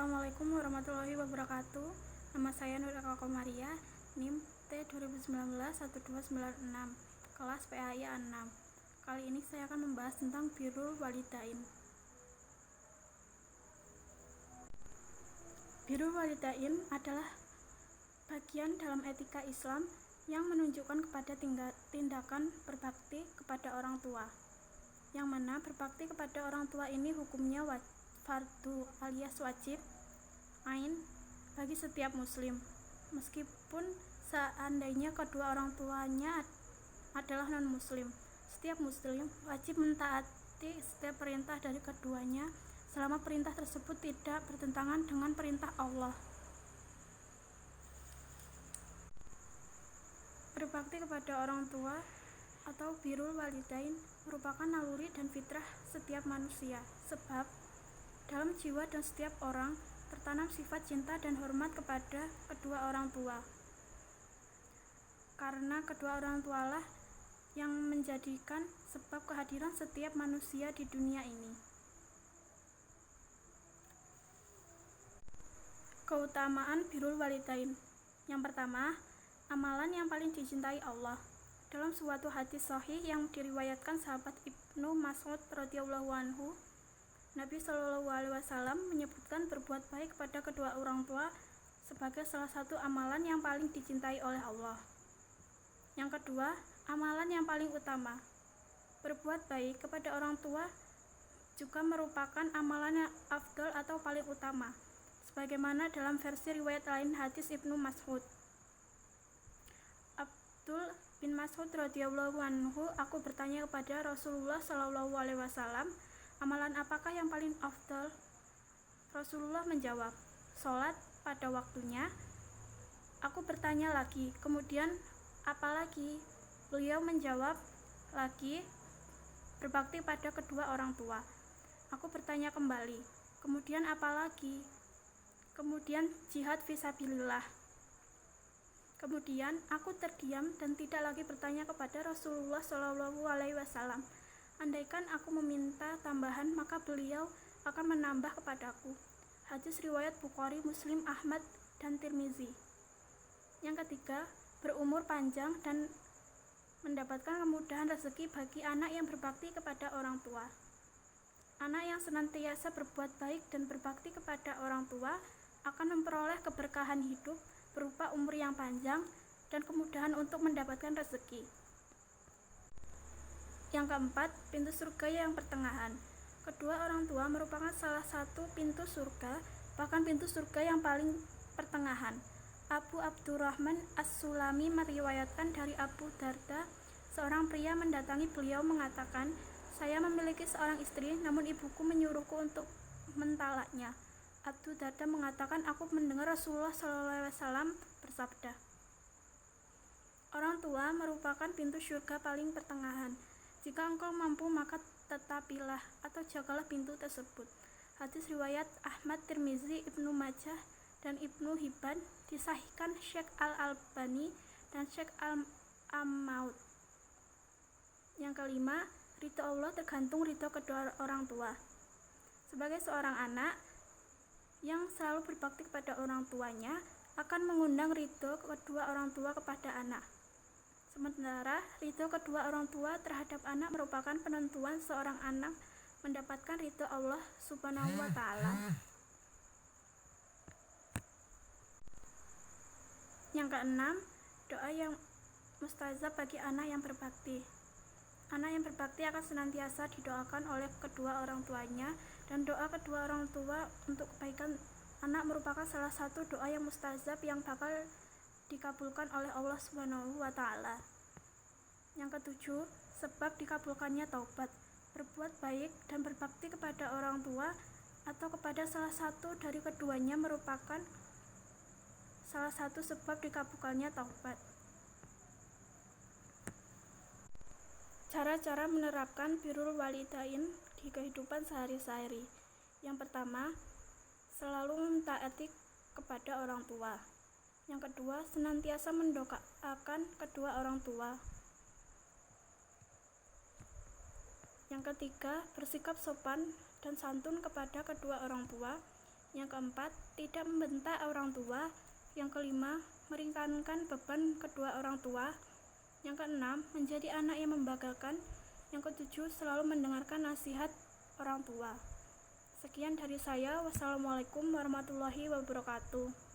Assalamualaikum warahmatullahi wabarakatuh. Nama saya Nur Eka Komaria, NIM T2019-1296, kelas PAI 6. Kali ini saya akan membahas tentang birrul walidain. Birrul walidain adalah bagian dalam etika Islam yang menunjukkan kepada tindakan berbakti kepada orang tua, yang mana berbakti kepada orang tua ini hukumnya fardu alias wajib ain bagi setiap muslim, meskipun seandainya kedua orang tuanya adalah non-muslim. Setiap muslim wajib mentaati setiap perintah dari keduanya selama perintah tersebut tidak bertentangan dengan perintah Allah. Berbakti kepada orang tua atau birrul walidain merupakan naluri dan fitrah setiap manusia, sebab dalam jiwa dan setiap orang tertanam sifat cinta dan hormat kepada kedua orang tua. Karena kedua orang tualah yang menjadikan sebab kehadiran setiap manusia di dunia ini. Keutamaan birrul walidain. Yang pertama, amalan yang paling dicintai Allah. Dalam suatu hadis sahih yang diriwayatkan sahabat Ibnu Mas'ud radhiyallahu anhu, Nabi Shallallahu Alaihi Wasallam menyebutkan berbuat baik kepada kedua orang tua sebagai salah satu amalan yang paling dicintai oleh Allah. Yang kedua, amalan yang paling utama. Berbuat baik kepada orang tua juga merupakan amalan yang afdal atau paling utama, sebagaimana dalam versi riwayat lain hadis Ibnu Mas'ud. Abdul bin Mas'ud radhiyallahu anhu, aku bertanya kepada Rasulullah Shallallahu Alaihi Wasallam, amalan apakah yang paling afdal? Rasulullah menjawab, sholat pada waktunya. Aku bertanya lagi, kemudian apa lagi? Beliau menjawab lagi, berbakti pada kedua orang tua. Aku bertanya kembali, kemudian apa lagi? Kemudian jihad fisabilillah. Kemudian aku terdiam dan tidak lagi bertanya kepada Rasulullah Shallallahu Alaihi Wasallam. Andaikan aku meminta tambahan, maka beliau akan menambah kepadaku. Hadis riwayat Bukhari, Muslim, Ahmad, dan Tirmizi. Yang ketiga, berumur panjang dan mendapatkan kemudahan rezeki bagi anak yang berbakti kepada orang tua. Anak yang senantiasa berbuat baik dan berbakti kepada orang tua akan memperoleh keberkahan hidup berupa umur yang panjang dan kemudahan untuk mendapatkan rezeki. Yang keempat, pintu surga yang pertengahan. Kedua orang tua merupakan salah satu pintu surga, bahkan pintu surga yang paling pertengahan. Abu Abdurrahman As-Sulami meriwayatkan dari Abu Darda, seorang pria mendatangi beliau mengatakan, saya memiliki seorang istri, namun ibuku menyuruhku untuk mentalaknya. Abu Darda mengatakan, aku mendengar Rasulullah SAW bersabda, orang tua merupakan pintu surga paling pertengahan. Jika engkau mampu, maka tetapilah atau jagalah pintu tersebut. Hadis riwayat Ahmad, Tirmizi, Ibnu Majah, dan Ibnu Hibban, disahihkan Syekh Al-Albani dan Syekh Al-Ammaud. Yang kelima, ridho Allah tergantung ridho kedua orang tua. Sebagai seorang anak yang selalu berbakti kepada orang tuanya akan mengundang ridho kedua orang tua kepada anak. Sementara ridho kedua orang tua terhadap anak merupakan penentuan seorang anak mendapatkan ridho Allah Subhanahu wa Ta'ala. Yang keenam, doa yang mustajab bagi anak yang berbakti. Anak yang berbakti akan senantiasa didoakan oleh kedua orang tuanya, dan doa kedua orang tua untuk kebaikan anak merupakan salah satu doa yang mustajab yang bakal dikabulkan oleh Allah Subhanahu wa Ta'ala. Yang ketujuh, sebab dikabulkannya taubat. Berbuat baik dan berbakti kepada orang tua atau kepada salah satu dari keduanya merupakan salah satu sebab dikabulkannya taubat. Cara-cara menerapkan birrul walidain di kehidupan sehari-hari. Yang pertama, selalu mentaati kepada orang tua. Yang kedua, senantiasa mendoakan kedua orang tua. Yang ketiga, bersikap sopan dan santun kepada kedua orang tua. Yang keempat, tidak membentak orang tua. Yang kelima, meringankan beban kedua orang tua. Yang keenam, menjadi anak yang membanggakan. Yang ketujuh, selalu mendengarkan nasihat orang tua. Sekian dari saya. Wassalamualaikum warahmatullahi wabarakatuh.